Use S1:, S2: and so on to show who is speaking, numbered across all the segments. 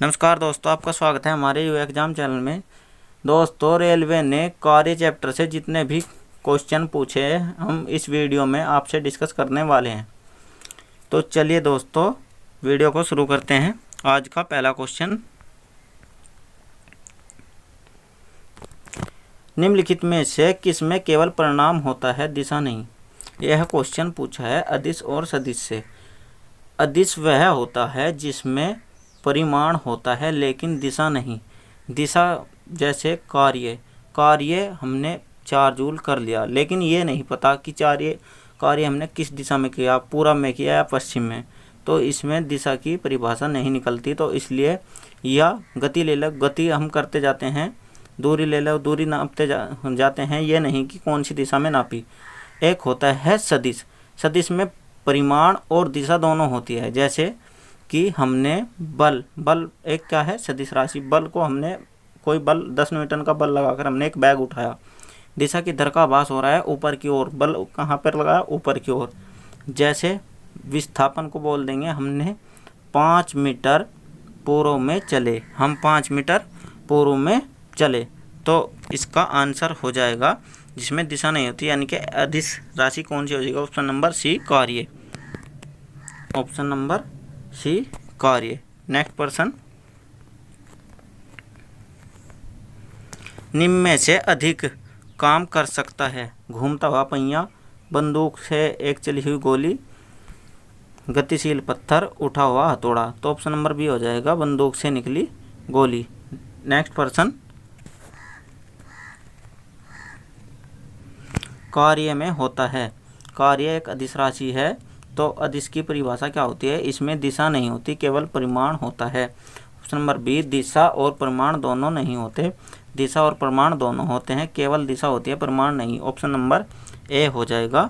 S1: नमस्कार दोस्तों, आपका स्वागत है हमारे यू एग्जाम चैनल में। दोस्तों, रेलवे ने कार्य चैप्टर से जितने भी क्वेश्चन पूछे हैं हम इस वीडियो में आपसे डिस्कस करने वाले हैं। तो चलिए दोस्तों, वीडियो को शुरू करते हैं। आज का पहला क्वेश्चन, निम्नलिखित में से किस में केवल परिणाम होता है, दिशा नहीं। यह क्वेश्चन पूछा है अदिश और सदिश से। अदिश वह होता है जिसमें परिमाण होता है लेकिन दिशा नहीं। दिशा जैसे कार्य हमने 4 जूल कर लिया, लेकिन ये नहीं पता कि कार्य हमने किस दिशा में किया, पूरब में किया या पश्चिम में, तो इसमें दिशा की परिभाषा नहीं निकलती। तो इसलिए या गति ले लो, गति हम करते जाते हैं, दूरी ले लो, दूरी नापते जाते हैं, ये नहीं कि कौन सी दिशा में नापी। एक होता है सदिश। सदिश में परिमाण और दिशा दोनों होती है। जैसे कि हमने बल एक क्या है, सदिश राशि। बल को हमने कोई बल 10 न्यूटन का बल लगाकर हमने एक बैग उठाया, दिशा की दर का आभास हो रहा है ऊपर की ओर, बल कहाँ पर लगाया, ऊपर की ओर। जैसे विस्थापन को बोल देंगे हमने 5 मीटर पूर्व में चले, हम 5 मीटर पूर्व में चले, तो इसका आंसर हो जाएगा जिसमें दिशा नहीं होती, यानी कि अदिश राशि कौन सी हो जाएगा, ऑप्शन नंबर सी कार्य। ऑप्शन नंबर सी कार्य। नेक्स्ट प्रश्न, निम्न में से अधिक काम कर सकता है, घूमता हुआ पहिया, बंदूक से एक चली हुई गोली, गतिशील पत्थर, उठा हुआ हथौड़ा। तो ऑप्शन नंबर बी हो जाएगा, बंदूक से निकली गोली। नेक्स्ट प्रश्न, कार्य में होता है। कार्य एक अदिश राशि है, तो अदिश की परिभाषा क्या होती है, इसमें दिशा नहीं होती, केवल परिमाण होता है। ऑप्शन नंबर बी, दिशा और परिमाण दोनों नहीं होते। दिशा और परिमाण दोनों होते हैं, केवल दिशा होती है, परिमाण नहीं। ऑप्शन नंबर ए हो जाएगा,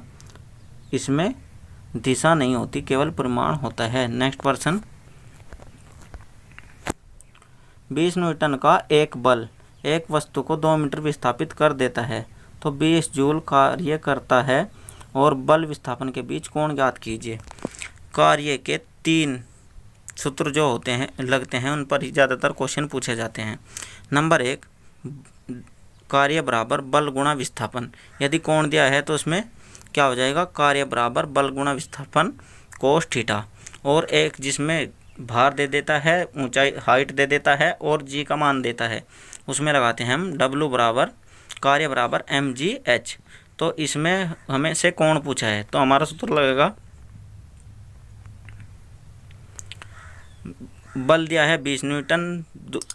S1: इसमें दिशा नहीं होती, केवल परिमाण होता है। नेक्स्ट प्रश्न, 20 न्यूटन का एक बल एक वस्तु को 2 मीटर विस्थापित कर देता है, तो 20 जूल कार्य करता है और बल विस्थापन के बीच कोण ज्ञात कीजिए। कार्य के 3 सूत्र जो होते हैं लगते हैं, उन पर ही ज़्यादातर क्वेश्चन पूछे जाते हैं। नंबर 1, कार्य बराबर बल गुणा विस्थापन। यदि कोण दिया है तो उसमें क्या हो जाएगा, कार्य बराबर बल गुणा विस्थापन कोस थीटा। और एक जिसमें भार दे देता है, ऊंचाई हाइट दे देता है और जी का मान देता है, उसमें लगाते हैं हम W बराबर कार्य बराबर mgh। तो इसमें हमें से कोण पूछा है, तो हमारा सूत्र लगेगा, बल दिया है 20 न्यूटन,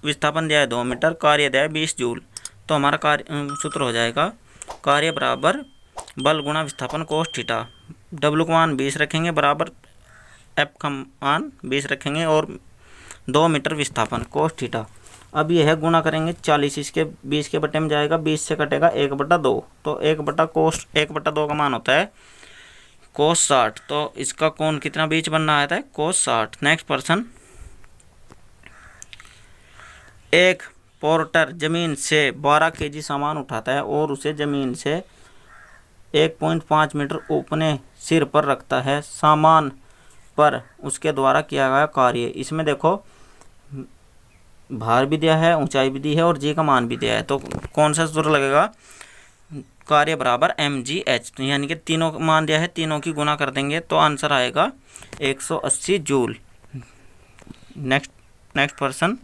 S1: विस्थापन दिया है 2 मीटर, कार्य दिया है 20 जूल। तो हमारा सूत्र हो जाएगा, कार्य बराबर बल गुणा विस्थापन कोस थीटा। W का मान 20 रखेंगे, बराबर F का मान 20 रखेंगे और 2 मीटर विस्थापन कोस थीटा। अब यह गुणा करेंगे 40, इसके 20 के बटे में जाएगा, 20 से कटेगा 1/2, तो 1/2 का मान होता है कोस 60। तो इसका कोण कितना बीच बनना आता है, कोस 60। नेक्स्ट प्रश्न, एक पोर्टर जमीन से 12 kg सामान उठाता है और उसे जमीन से 1.5 मीटर अपने सिर पर रखता है। सामान पर उसके द्वारा किया गया कार्य। इसमें देखो भार भी दिया है, ऊंचाई भी दी है और जी का मान भी दिया है, तो कौन सा सूत्र लगेगा, कार्य बराबर mgh। यानी कि तीनों मान दिया है, तीनों की गुणा कर देंगे तो आंसर आएगा 180 जूल। नेक्स्ट प्रश्न,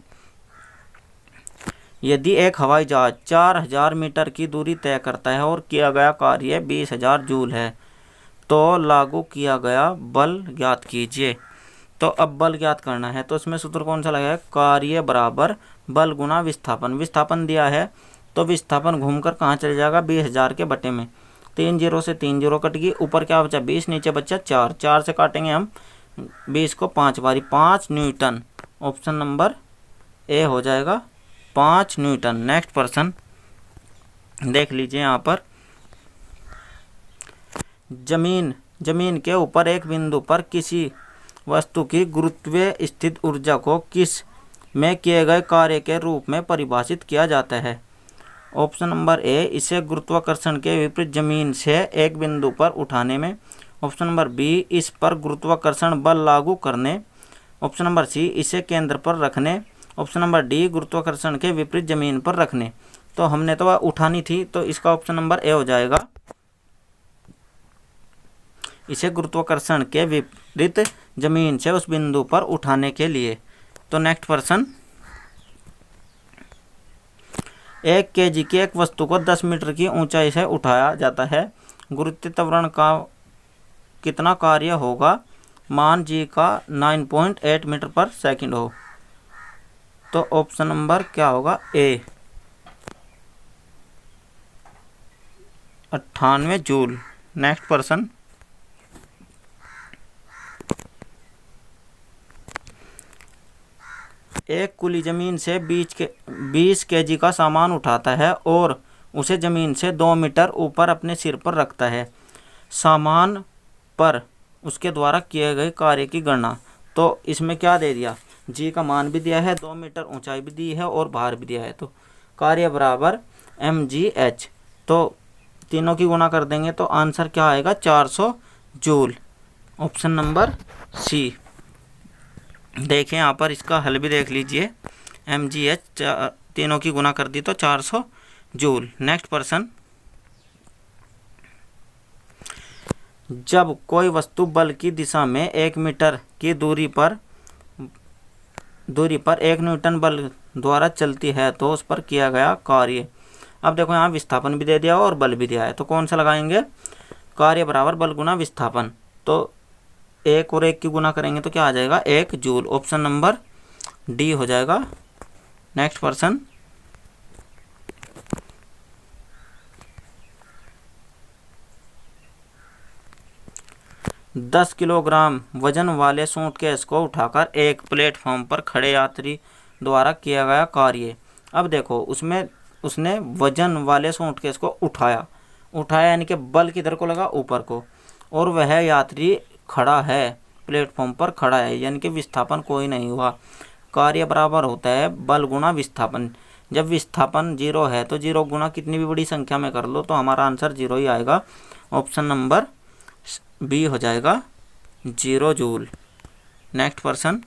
S1: यदि एक हवाई जहाज 4000 मीटर की दूरी तय करता है और किया गया कार्य 20,000 जूल है, तो लागू किया गया बल ज्ञात कीजिए। तो अब बल ज्ञात करना है, तो इसमें सूत्र कौन सा लगेगा, कार्य बराबर बल गुणा विस्थापन। विस्थापन दिया है तो विस्थापन घूमकर कहाँ चले जाएगा, 20,000 के बटे में। 3 जीरो से 3 जीरो कट गई, ऊपर क्या बचा 20, नीचे बचा 4, 4 से काटेंगे हम 20 को 5 बारी, 5 न्यूटन। ऑप्शन नंबर ए हो जाएगा, 5 न्यूटन। नेक्स्ट प्रश्न देख लीजिए, यहाँ पर जमीन के ऊपर एक बिंदु पर किसी वस्तु की गुरुत्वीय स्थित ऊर्जा को किस में किए गए कार्य के रूप में परिभाषित किया जाता है। ऑप्शन नंबर ए, इसे गुरुत्वाकर्षण के विपरीत जमीन से एक बिंदु पर उठाने में। ऑप्शन नंबर बी, इस पर गुरुत्वाकर्षण बल लागू करने। ऑप्शन नंबर सी, इसे केंद्र पर रखने। ऑप्शन नंबर डी गुरुत्वाकर्षण के विपरीत जमीन पर रखने। तो हमने तो वह उठानी थी, तो इसका ऑप्शन नंबर ए हो जाएगा, इसे गुरुत्वाकर्षण के विपरीत जमीन से उस बिंदु पर उठाने के लिए। तो नेक्स्ट प्रश्न, 1 kg की एक वस्तु को 10 मीटर की ऊंचाई से उठाया जाता है, गुरुत्वीय त्वरण का कितना कार्य होगा, मान जी का 9.8 मीटर पर सेकंड हो। तो ऑप्शन नंबर क्या होगा, ए 98 जूल। नेक्स्ट प्रश्न, एक कुली जमीन से 20 kg का सामान उठाता है और उसे जमीन से 2 मीटर ऊपर अपने सिर पर रखता है। सामान पर उसके द्वारा किए गए कार्य की गणना। तो इसमें क्या दे दिया, जी का मान भी दिया है, 2 मीटर ऊंचाई भी दी है और भार भी दिया है। तो कार्य बराबर mgh। तो तीनों की गुणा कर देंगे तो आंसर क्या आएगा, 400 जूल। ऑप्शन नंबर सी। देखें यहाँ पर इसका हल भी देख लीजिए, mgh तीनों की गुणा कर दी तो 400 जूल। नेक्स्ट प्रश्न, जब कोई वस्तु बल की दिशा में 1 मीटर की दूरी पर 1 न्यूटन बल द्वारा चलती है तो उस पर किया गया कार्य। अब देखो यहाँ विस्थापन भी दे दिया और बल भी दिया है, तो कौन सा लगाएंगे, कार्य बराबर बल गुना विस्थापन। तो 1 और 1 की गुना करेंगे तो क्या आ जाएगा, 1 जूल। ऑप्शन नंबर डी हो जाएगा। नेक्स्ट प्रश्न, दस किलोग्राम वजन वाले सूटकेस को उठाकर एक प्लेटफॉर्म पर खड़े यात्री द्वारा किया गया कार्य। अब देखो उसमें उसने वजन वाले सूटकेस को उठाया यानी कि बल किधर को लगा, ऊपर को, और वह यात्री खड़ा है, प्लेटफॉर्म पर खड़ा है, यानी कि विस्थापन कोई नहीं हुआ। कार्य बराबर होता है बल गुना विस्थापन। जब विस्थापन 0 है तो 0 गुना कितनी भी बड़ी संख्या में कर लो तो हमारा आंसर 0 ही आएगा। ऑप्शन नंबर बी हो जाएगा, 0 जूल। नेक्स्ट प्रश्न,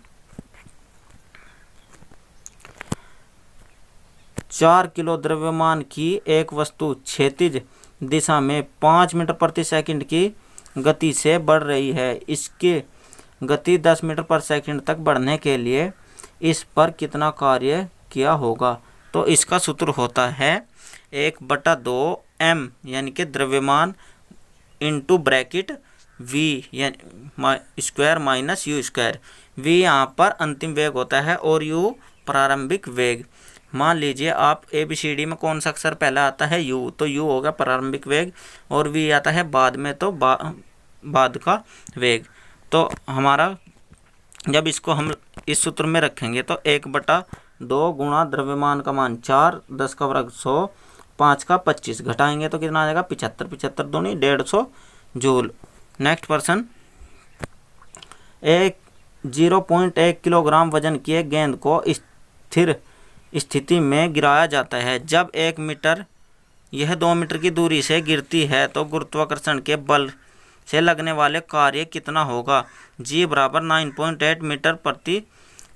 S1: 4 किलो द्रव्यमान की एक वस्तु क्षैतिज दिशा में 5 मीटर प्रति सेकंड की गति से बढ़ रही है। इसकी गति 10 मीटर पर सेकंड तक बढ़ने के लिए इस पर कितना कार्य किया होगा। तो इसका सूत्र होता है 1/2 m यानी कि द्रव्यमान इंटू ब्रैकेट v यानी square minus u square. v यहाँ पर अंतिम वेग होता है और u प्रारंभिक वेग। मान लीजिए आप ABCD में कौन सा अक्षर पहला आता है, u, तो u होगा प्रारंभिक वेग और v आता है बाद में, तो बाद का वेग। तो हमारा जब इसको हम इस सूत्र में रखेंगे तो 1/2 गुणा द्रव्यमान का मान 4, 10 का वर्ग 100, 5 का 25, घटाएंगे तो कितना आ जाएगा 75, 75 दूनी 150 जूल। नेक्स्ट प्रश्न, 0.1 किलोग्राम वजन की एक गेंद को स्थिर स्थिति में गिराया जाता है। जब 1 मीटर यह 2 मीटर की दूरी से गिरती है तो गुरुत्वाकर्षण के बल से लगने वाले कार्य कितना होगा। जी बराबर 9.8 मीटर प्रति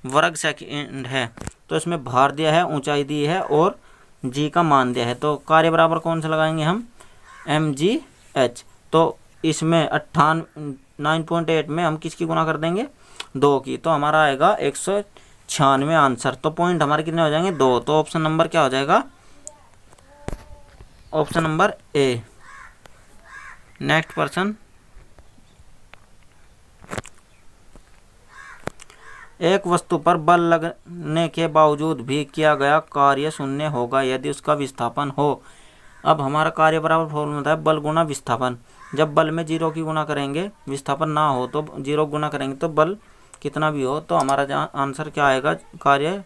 S1: वर्ग सेकंड है। तो इसमें भार दिया है, ऊंचाई दी है और जी का मान दिया है। तो कार्य बराबर कौन सा लगाएंगे हम, mgh। तो इसमें 9.8 में हम किसकी गुना कर देंगे, 2 की, तो हमारा आएगा 196 आंसर। तो पॉइंट हमारे कितने हो जाएंगे, 2। तो ऑप्शन नंबर क्या हो जाएगा, ऑप्शन नंबर ए। नेक्स्ट प्रश्न, एक वस्तु पर बल लगने के बावजूद भी किया गया कार्य शून्य होगा यदि उसका विस्थापन हो। अब हमारा कार्य बराबर फॉर्मूला होता है बल गुना विस्थापन। जब बल में 0 की गुना करेंगे, विस्थापन ना हो तो 0 गुना करेंगे तो बल कितना भी हो, तो हमारा आंसर क्या आएगा, कार्य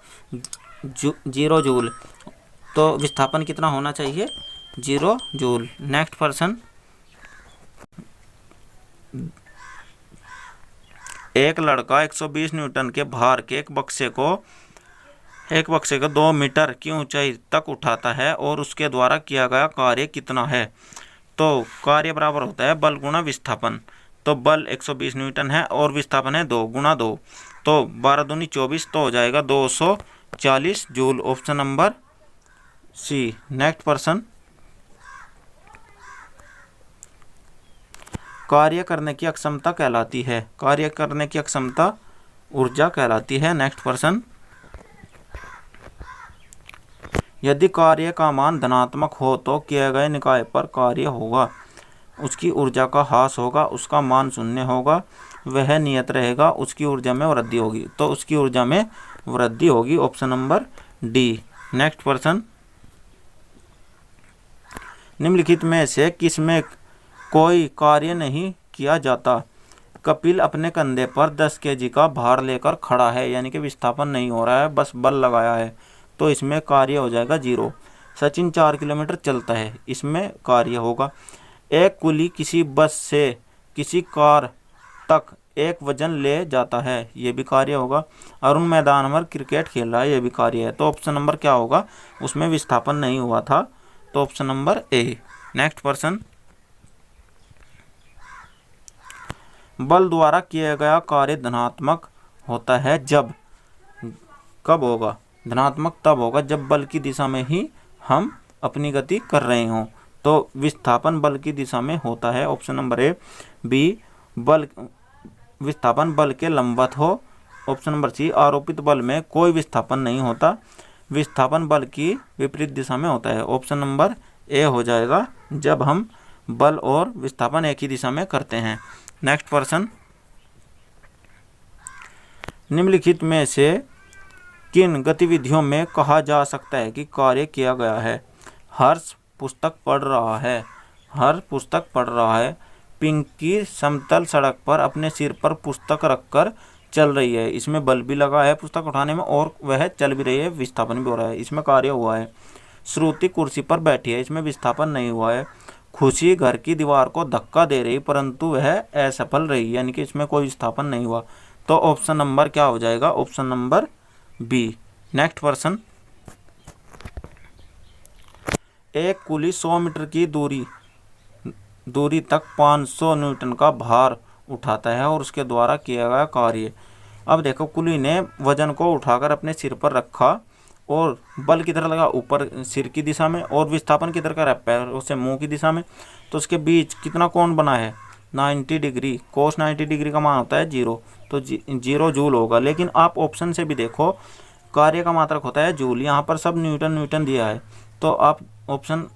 S1: 0 जूल। तो विस्थापन कितना होना चाहिए, 0 जूल। नेक्स्ट प्रश्न, एक लड़का 120 न्यूटन के भार के एक बक्से को 2 मीटर की ऊंचाई तक उठाता है और उसके द्वारा किया गया कार्य कितना है। तो कार्य बराबर होता है बल गुना विस्थापन। तो बल 120 न्यूटन है और विस्थापन है 2 गुना 2, तो 12 दूनी 24, तो हो जाएगा 200 40 joule, option number C. Next प्रश्न, कार्य करने की अक्षमता कहलाती है, कार्य करने की अक्षमता ऊर्जा कहलाती है। नेक्स्ट प्रश्न, यदि कार्य का मान धनात्मक हो तो किए गए निकाय पर कार्य होगा, उसकी ऊर्जा का ह्रास होगा, उसका मान शून्य होगा, वह नियत रहेगा, उसकी ऊर्जा में वृद्धि होगी। तो उसकी ऊर्जा में वृद्धि होगी, ऑप्शन नंबर डी। नेक्स्ट प्रश्न, निम्नलिखित में से किसमें कोई कार्य नहीं किया जाता? कपिल अपने कंधे पर 10 केजी का भार लेकर खड़ा है, यानी कि विस्थापन नहीं हो रहा है, बस बल लगाया है, तो इसमें कार्य हो जाएगा 0। सचिन 4 किलोमीटर चलता है, इसमें कार्य होगा। एक कुली किसी बस से किसी कार तक एक वजन ले जाता है, ये भी कार्य होगा। अरुण मैदान पर क्रिकेट खेल रहा है, ये भी कार्य है। तो ऑप्शन नंबर क्या होगा? उसमें विस्थापन नहीं हुआ था, तो ऑप्शन नंबर ए। नेक्स्ट प्रश्न, बल द्वारा किया गया कार्य धनात्मक होता है जब, कब होगा? धनात्मक तब होगा जब बल की दिशा में ही हम अपनी गति कर रहे हों, तो विस्थापन बल की दिशा में होता है, ऑप्शन नंबर ए। बी, बल विस्थापन बल के लंबवत हो, ऑप्शन नंबर सी। आरोपित बल में कोई विस्थापन नहीं होता, विस्थापन बल की विपरीत दिशा में होता है, ऑप्शन नंबर ए हो जाएगा, जब हम बल और विस्थापन एक ही दिशा में करते हैं। नेक्स्ट प्रश्न, निम्नलिखित में से किन गतिविधियों में कहा जा सकता है कि कार्य किया गया है? हर्ष पुस्तक पढ़ रहा है, हर पुस्तक पढ़ रहा है। पिंकी समतल सड़क पर अपने सिर पर पुस्तक रखकर चल रही है, इसमें बल भी लगा है पुस्तक उठाने में और वह चल भी रही है, विस्थापन भी हो रहा है, इसमें कार्य हुआ है। श्रुति कुर्सी पर बैठी है, इसमें विस्थापन नहीं हुआ है। खुशी घर की दीवार को धक्का दे रही परंतु वह असफल रही, यानी कि इसमें कोई विस्थापन नहीं हुआ, तो ऑप्शन नंबर क्या हो जाएगा? Option number B. नेक्स्ट प्रश्न, एक कुली 100 मीटर की दूरी तक 500 न्यूटन का भार उठाता है और उसके द्वारा किया गया कार्य। अब देखो, कुली ने वजन को उठाकर अपने सिर पर रखा और बल किधर लगा? ऊपर सिर की दिशा में, और विस्थापन किधर का रहा? पैरों से मुंह की दिशा में, तो उसके बीच कितना कोण बना है? 90 डिग्री। कोस 90 डिग्री का मान होता है 0, तो 0 जूल होगा। लेकिन आप ऑप्शन से भी देखो, कार्य का मात्रक होता है जूल, यहाँ पर सब न्यूटन दिया है, तो आप ऑप्शन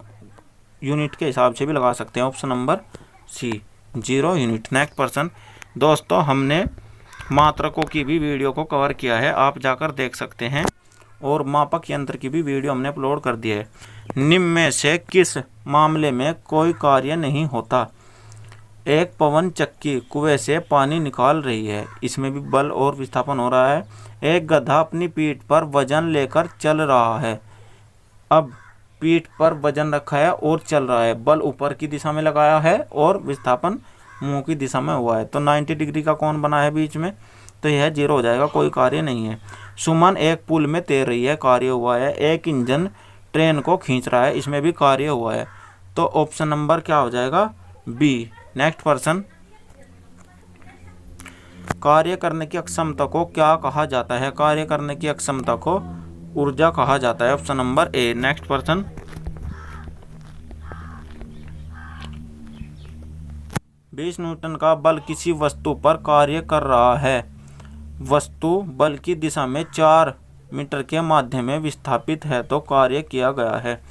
S1: यूनिट के हिसाब से भी लगा सकते हैं, option number C, 0 unit. Next प्रश्न, दोस्तों हमने मात्रकों की भी वीडियो को कवर किया है, आप जाकर देख सकते हैं, और मापक यंत्र की भी वीडियो हमने अपलोड कर दी है। निम्न में से किस मामले में कोई कार्य नहीं होता? एक पवन चक्की कुएं से पानी निकाल रही है, इसमें भी बल और विस्थापन हो रहा है। एक गधा अपनी पीठ पर वजन लेकर चल रहा है, अब पीठ पर वजन रखा है और चल रहा है, बल ऊपर की दिशा में लगाया है और विस्थापन मुंह की दिशा में हुआ है, तो 90 डिग्री का कोण बना है बीच में, तो यह 0 हो जाएगा, कोई कार्य नहीं है। सुमन एक पुल में तैर रही है, कार्य हुआ है। एक इंजन ट्रेन को खींच रहा है, इसमें भी कार्य हुआ है, तो ऑप्शन नंबर क्या हो जाएगा? बी। नेक्स्ट प्रश्न, कार्य करने की अक्षमता को क्या कहा जाता है? कार्य करने की अक्षमता को ऊर्जा कहा जाता है, ऑप्शन नंबर ए। नेक्स्ट प्रश्न, 20 न्यूटन का बल किसी वस्तु पर कार्य कर रहा है, वस्तु बल की दिशा में 4 मीटर के माध्यम में विस्थापित है, तो कार्य किया गया है।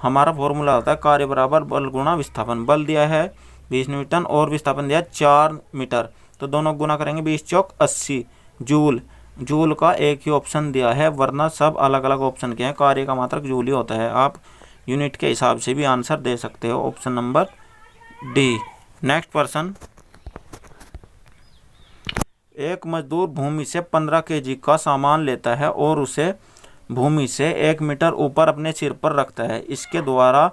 S1: हमारा फॉर्मूला होता है कार्य बराबर बल गुणा विस्थापन। बल दिया है 20 न्यूटन और विस्थापन दिया 4 मीटर, तो दोनों गुना करेंगे, 20 चौक 80 जूल। जूल का एक ही ऑप्शन दिया है, वरना सब अलग अलग ऑप्शन के हैं, कार्य का मात्रक जूल ही होता है। आप यूनिट के हिसाब से भी आंसर दे सकते हो, ऑप्शन नंबर डी। नेक्स्ट प्रश्न, एक मजदूर भूमि से 15 केजी का सामान लेता है और उसे भूमि से 1 मीटर ऊपर अपने सिर पर रखता है, इसके द्वारा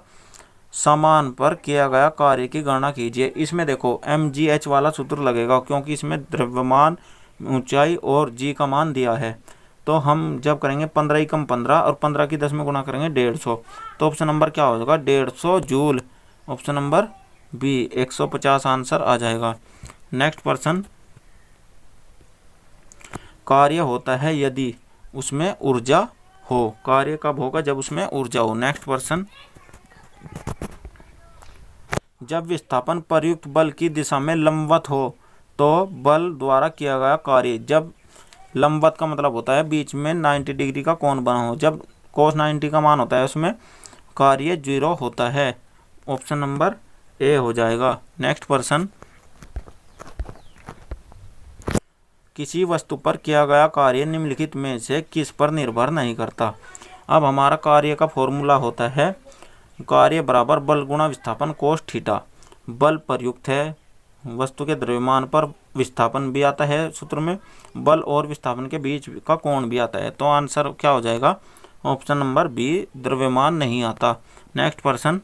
S1: सामान पर किया गया कार्य की गणना कीजिए। इसमें देखो mgh वाला सूत्र लगेगा, क्योंकि इसमें द्रव्यमान, ऊंचाई और g का मान दिया है, तो हम जब करेंगे 15 × 15 और 15 की 10 में गुणा करेंगे 150, तो ऑप्शन नंबर क्या हो जाएगा? 150 joule, option number B, 150 answer आ जाएगा। नेक्स्ट प्रश्न, कार्य होता है यदि उसमें ऊर्जा हो। कार्य कब होगा? जब उसमें ऊर्जा हो। नेक्स्ट क्वेश्चन, जब विस्थापन प्रयुक्त बल की दिशा में लंबवत हो तो बल द्वारा किया गया कार्य। जब लंबवत का मतलब होता है बीच में 90 डिग्री का कोण बना हो। जब cos 90 का मान होता है उसमें कार्य 0 होता है। ऑप्शन नंबर ए हो जाएगा। नेक्स्ट क्वेश्चन, किसी वस्तु पर किया गया कार्य निम्नलिखित में से किस पर निर्भर नहीं करता। अब हमारा कार्य का फॉर्मूला होता है कार्य बराबर बल गुणा विस्थापन कोस थीटा। बल प्रयुक्त है, वस्तु के द्रव्यमान पर विस्थापन भी आता है सूत्र में, बल और विस्थापन के बीच का कोण भी आता है। तो आंसर क्या हो जाएगा? ऑप्शन नंबर बी, द्रव्यमान नहीं आता। नेक्स्ट प्रश्न,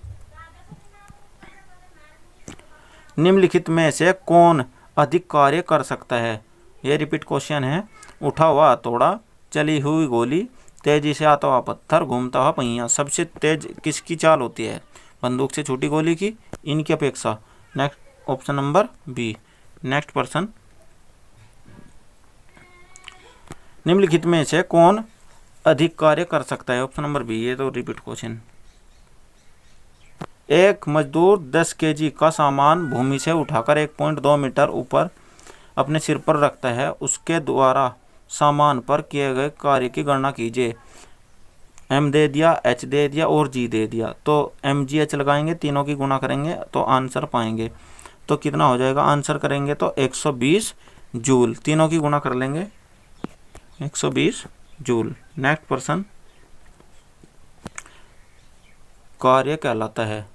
S1: निम्नलिखित में से कौन अधिक कार्य कर सकता है? ये रिपीट क्वेश्चन है। उठा हुआ हथौड़ा, चली हुई गोली, तेजी से आता हुआ पत्थर, घूमता हुआ पहिया। सबसे तेज किसकी चाल होती है? बंदूक से छोटी गोली की, इनकी अपेक्षा। Next option number B. Next प्रश्न, निम्नलिखित में से कौन अधिक कार्य कर सकता है? Option number B. ये तो रिपीट क्वेश्चन। एक मजदूर 10 केजी का सामान भूमि से उठाकर 1.2 मीटर ऊपर अपने सिर पर रखता है। उसके द्वारा सामान पर किए गए कार्य की गणना कीजिए। एम दे दिया, एच दे दिया और जी दे दिया। तो एम जी एच लगाएंगे, तीनों की गुणा करेंगे तो आंसर पाएंगे। तो कितना हो जाएगा? आंसर करेंगे तो 120 जूल। तीनों की गुणा कर लेंगे, 120 जूल। नेक्स्ट प्रश्न, कार्य कहलाता है,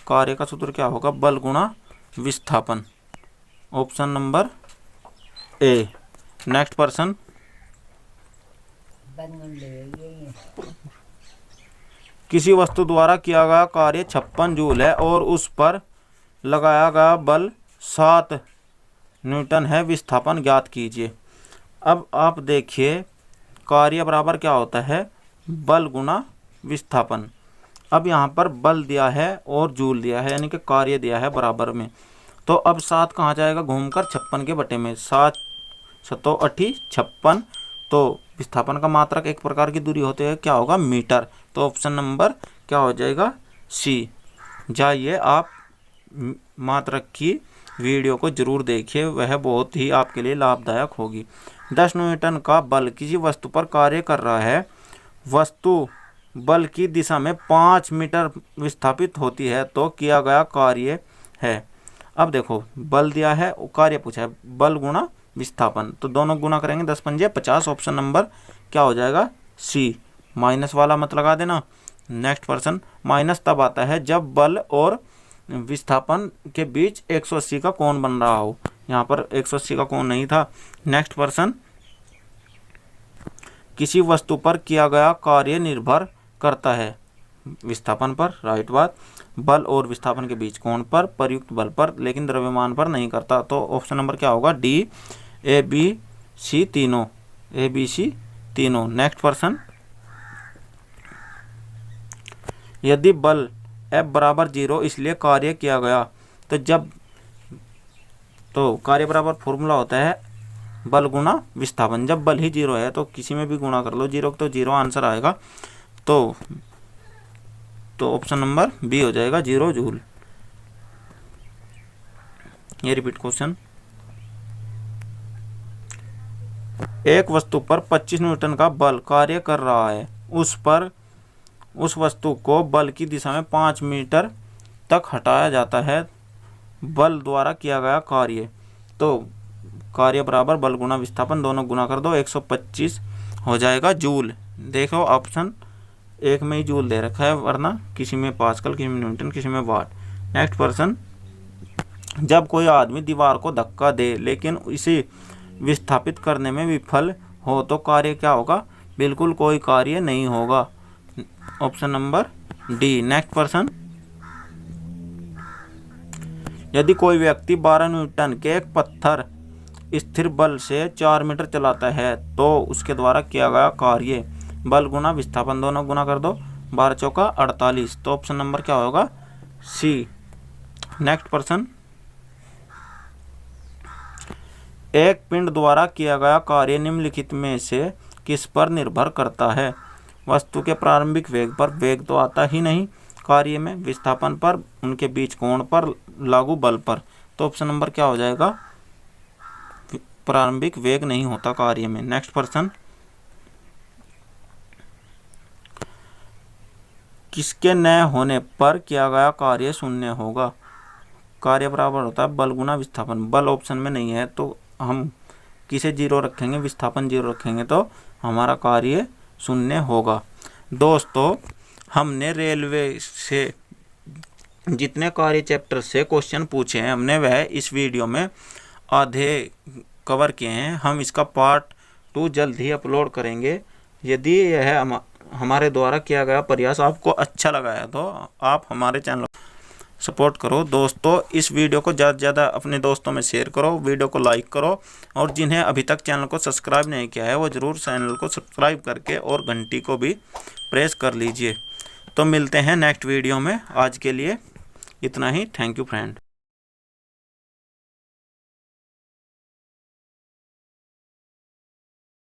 S1: कार्य का सूत्र क्या होगा? बल गुणा विस्थापन। Option number A. नेक्स्ट प्रश्न, किसी वस्तु द्वारा किया गया कार्य 56 जूल है और उस पर लगाया गया बल 7 न्यूटन है। विस्थापन ज्ञात कीजिए। अब आप देखिए, कार्य बराबर क्या होता है? बल गुणा विस्थापन। अब यहाँ पर बल दिया है और जूल दिया है, यानी कि कार्य दिया है बराबर में। तो अब 7 कहाँ जाएगा? घूमकर 56 के बटे में। 7 7 8 56। तो विस्थापन का मात्रक एक प्रकार की दूरी होती है, क्या होगा? मीटर। तो ऑप्शन नंबर क्या हो जाएगा? सी। जाइए आप मात्रक की वीडियो को जरूर देखिए, वह बहुत ही आपके लिए लाभदायक होगी। 10 न्यूटन का बल किसी वस्तु पर कार्य कर रहा है। वस्तु बल की दिशा में 5 मीटर विस्थापित होती है तो किया गया कार्य है। अब देखो, बल दिया है, कार्य पूछा है, बल गुणा विस्थापन। तो दोनों गुणा करेंगे, 10 पंजे 50। ऑप्शन नंबर क्या हो जाएगा? सी। माइनस वाला मत लगा देना। नेक्स्ट प्रश्न, माइनस तब आता है जब बल और विस्थापन के बीच 180 का कोण बन रहा हो। यहाँ पर 180 का कोण नहीं था। नेक्स्ट प्रश्न, किसी वस्तु पर किया गया कार्य निर्भर करता है विस्थापन पर, राइट बात। बल और विस्थापन के बीच कोण पर, प्रयुक्त बल पर, लेकिन द्रव्यमान पर नहीं करता। तो ऑप्शन नंबर क्या होगा? डी। ए बी सी तीनों, ए बी सी तीनों। नेक्स्ट प्रश्न, यदि बल F बराबर 0 इसलिए कार्य किया गया तो कार्य बराबर फॉर्मूला होता है बल गुणा विस्थापन। जब बल ही 0 है तो किसी में भी गुणा कर लो, 0 तो 0 आंसर आएगा। तो ऑप्शन नंबर बी हो जाएगा, 0 जूल। ये रिपीट क्वेश्चन, एक वस्तु पर 25 न्यूटन का बल कार्य कर रहा है। उस वस्तु को बल की दिशा में 5 मीटर तक हटाया जाता है। बल द्वारा किया गया कार्य, तो कार्य बराबर बल गुणा विस्थापन, दोनों गुणा कर दो, 125 हो जाएगा जूल। देखो ऑप्शन एक में ही जूल दे रखा है, वरना किसी में पास्कल, किसी में न्यूटन, किसी में वाट। नेक्स्ट प्रश्न, जब कोई आदमी दीवार को धक्का दे लेकिन इसे विस्थापित करने में विफल हो तो कार्य क्या होगा? बिल्कुल कोई कार्य नहीं होगा। Option number D. नेक्स्ट प्रश्न, यदि कोई व्यक्ति 12 न्यूटन के एक पत्थर स्थिर बल से 4 मीटर चलाता है तो उसके द्वारा किया गया कार्य, बल गुणा विस्थापन, दोनों गुणा कर दो, 12 चौका 48। तो ऑप्शन नंबर क्या होगा? सी। नेक्स्ट प्रश्न, एक पिंड द्वारा किया गया कार्य निम्नलिखित में से किस पर निर्भर करता है? वस्तु के प्रारंभिक वेग पर वेग तो आता ही नहीं कार्य में, विस्थापन पर, उनके बीच कोण पर, लागू बल पर। तो ऑप्शन नंबर क्या हो जाएगा, प्रारंभिक वेग नहीं होता कार्य में। नेक्स्ट प्रश्न, किसके न होने पर किया गया कार्य शून्य होगा। कार्य बराबर होता है बल गुना विस्थापन। बल ऑप्शन में नहीं है तो हम किसे जीरो रखेंगे, विस्थापन जीरो रखेंगे तो हमारा कार्य शून्य होगा। दोस्तों, हमने रेलवे से जितने कार्य चैप्टर से क्वेश्चन पूछे हैं हमने वह इस वीडियो में आधे कवर किए हैं। हम इसका पार्ट 2 जल्द ही अपलोड करेंगे। यदि यह हमारे द्वारा किया गया प्रयास आपको अच्छा लगा है तो आप हमारे चैनल सपोर्ट करो। दोस्तों, इस वीडियो को ज़्यादा से ज़्यादा अपने दोस्तों में शेयर करो, वीडियो को लाइक करो, और जिन्हें अभी तक चैनल को सब्सक्राइब नहीं किया है वो ज़रूर चैनल को सब्सक्राइब करके और घंटी को भी प्रेस कर लीजिए। तो मिलते हैं नेक्स्ट वीडियो में। आज के लिए इतना ही। Thank you friend.